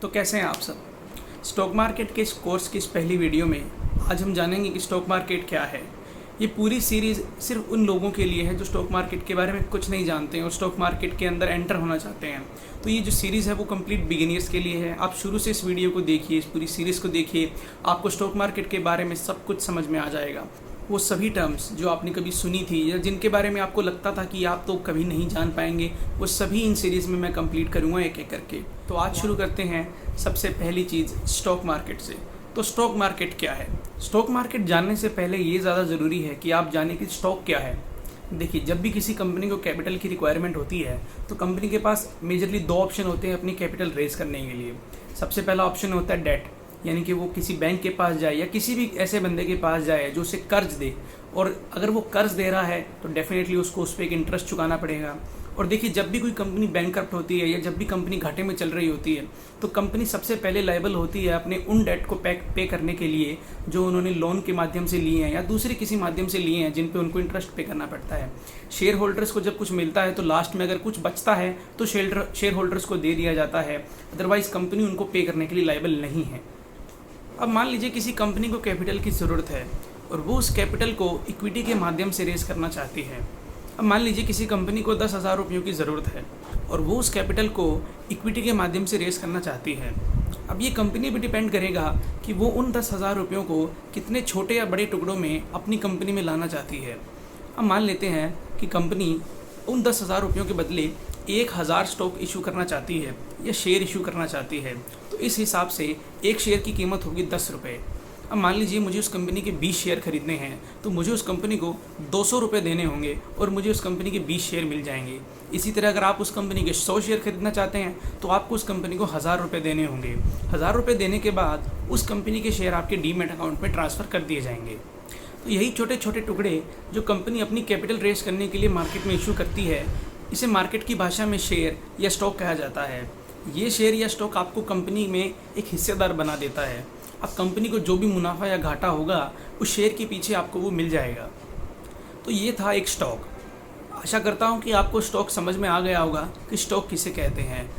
तो कैसे हैं आप सब। स्टॉक मार्केट के इस कोर्स की इस पहली वीडियो में आज हम जानेंगे कि स्टॉक मार्केट क्या है। ये पूरी सीरीज़ सिर्फ उन लोगों के लिए है जो स्टॉक मार्केट के बारे में कुछ नहीं जानते हैं और स्टॉक मार्केट के अंदर एंटर होना चाहते हैं। तो ये जो सीरीज़ है वो कंप्लीट बिगिनर्स के लिए है। आप शुरू से इस वीडियो को देखिए, इस पूरी सीरीज़ को देखिए, आपको स्टॉक मार्केट के बारे में सब कुछ समझ में आ जाएगा। वो सभी टर्म्स जो आपने कभी सुनी थी या जिनके बारे में आपको लगता था कि आप तो कभी नहीं जान पाएंगे, वो सभी इन सीरीज़ में मैं कंप्लीट करूँगा एक एक करके। तो आज शुरू करते हैं सबसे पहली चीज़ स्टॉक मार्केट से। तो स्टॉक मार्केट क्या है? स्टॉक मार्केट जानने से पहले ये ज़्यादा ज़रूरी है कि आप जानें कि स्टॉक क्या है। देखिए, जब भी किसी कंपनी को कैपिटल की रिक्वायरमेंट होती है तो कंपनी के पास मेजरली दो ऑप्शन होते हैं अपनी कैपिटल रेज करने के लिए। सबसे पहला ऑप्शन होता है डेट, यानी कि वो किसी बैंक के पास जाए या किसी भी ऐसे बंदे के पास जाए जो उसे कर्ज दे, और अगर वो कर्ज दे रहा है तो डेफिनेटली उसको उस पर एक इंटरेस्ट चुकाना पड़ेगा। और देखिए, जब भी कोई कंपनी बैंकरप्ट होती है या जब भी कंपनी घाटे में चल रही होती है तो कंपनी सबसे पहले लायबल होती है अपने उन डेट को पे करने के लिए जो उन्होंने लोन के माध्यम से लिए हैं या दूसरे किसी माध्यम से लिए हैं जिन पे उनको इंटरेस्ट पे करना पड़ता है। शेयर होल्डर्स को जब कुछ मिलता है तो लास्ट में अगर कुछ बचता है तो शेयर होल्डर्स को दे दिया जाता है, अदरवाइज़ कंपनी उनको पे करने के लिए लायबल नहीं है। अब मान लीजिए किसी कंपनी को कैपिटल की ज़रूरत है और वो उस कैपिटल को इक्विटी के माध्यम से रेज़ करना चाहती है। अब मान लीजिए किसी कंपनी को 10,000 रुपयों की ज़रूरत है और वो उस कैपिटल को इक्विटी के माध्यम से रेज़ करना चाहती है। अब ये कंपनी पे डिपेंड करेगा कि वो उन 10,000 रुपयों को कितने छोटे या बड़े टुकड़ों में अपनी कंपनी में लाना चाहती है। अब मान लेते हैं कि कंपनी उन 10,000 रुपयों के बदले 1,000 स्टॉक इशू करना चाहती है या शेयर इशू करना चाहती है। तो इस हिसाब से एक शेयर की कीमत होगी 10 रुपये। अब मान लीजिए मुझे उस कंपनी के 20 शेयर खरीदने हैं तो मुझे उस कंपनी को 200 रुपये देने होंगे और मुझे उस कंपनी के 20 शेयर मिल जाएंगे। इसी तरह अगर आप उस कंपनी के 100 शेयर खरीदना चाहते हैं तो आपको उस कंपनी को 1,000 रुपये देने होंगे। 1,000 रुपये देने के बाद उस कंपनी के शेयर आपके डीमैट अकाउंट में ट्रांसफ़र कर दिए जाएंगे। तो यही छोटे छोटे टुकड़े जो कंपनी अपनी कैपिटल रेज करने के लिए मार्केट में इशू करती है, इसे मार्केट की भाषा में शेयर या स्टॉक कहा जाता है। ये शेयर या स्टॉक आपको कंपनी में एक हिस्सेदार बना देता है। अब कंपनी को जो भी मुनाफा या घाटा होगा उस शेयर के पीछे आपको वो मिल जाएगा। तो ये था एक स्टॉक। आशा करता हूँ कि आपको स्टॉक समझ में आ गया होगा कि स्टॉक किसे कहते हैं।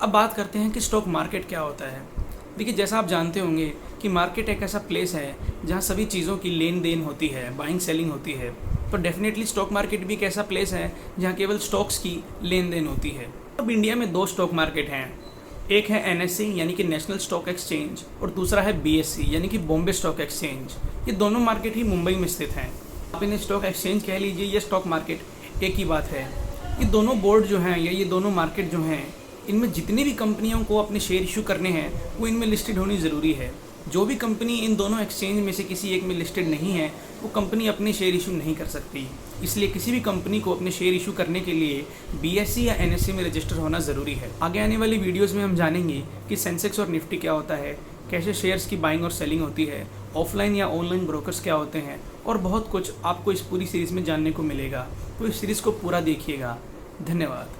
अब बात करते हैं कि स्टॉक मार्केट क्या होता है। देखिए, जैसा आप जानते होंगे कि मार्केट एक ऐसा प्लेस है जहाँ सभी चीज़ों की लेन देन होती है, बाइंग सेलिंग होती है। तो डेफिनेटली स्टॉक मार्केट भी एक ऐसा प्लेस है जहाँ केवल स्टॉक्स की लेन देन होती है। अब इंडिया में दो स्टॉक मार्केट हैं, एक है NSE यानी कि नेशनल स्टॉक एक्सचेंज और दूसरा है BSE यानी कि बॉम्बे स्टॉक एक्सचेंज। ये दोनों मार्केट ही मुंबई में स्थित हैं। आप इन्हें स्टॉक एक्सचेंज कह लीजिए या स्टॉक मार्केट, एक ही बात है। ये दोनों बोर्ड जो हैं या ये दोनों मार्केट जो हैं, इनमें जितनी भी कंपनियों को अपने शेयर इशू करने हैं वो इनमें लिस्टेड होनी ज़रूरी है। जो भी कंपनी इन दोनों एक्सचेंज में से किसी एक में लिस्टेड नहीं है वो कंपनी अपने शेयर इशू नहीं कर सकती। इसलिए किसी भी कंपनी को अपने शेयर इशू करने के लिए BSE या NSE में रजिस्टर होना ज़रूरी है। आगे आने वाली वीडियोज़ में हम जानेंगे कि सेंसेक्स और निफ्टी क्या होता है, कैसे शेयर्स की बाइंग और सेलिंग होती है, ऑफलाइन या ऑनलाइन ब्रोकर्स क्या होते हैं, और बहुत कुछ आपको इस पूरी सीरीज़ में जानने को मिलेगा। तो इस सीरीज़ को पूरा देखिएगा। धन्यवाद।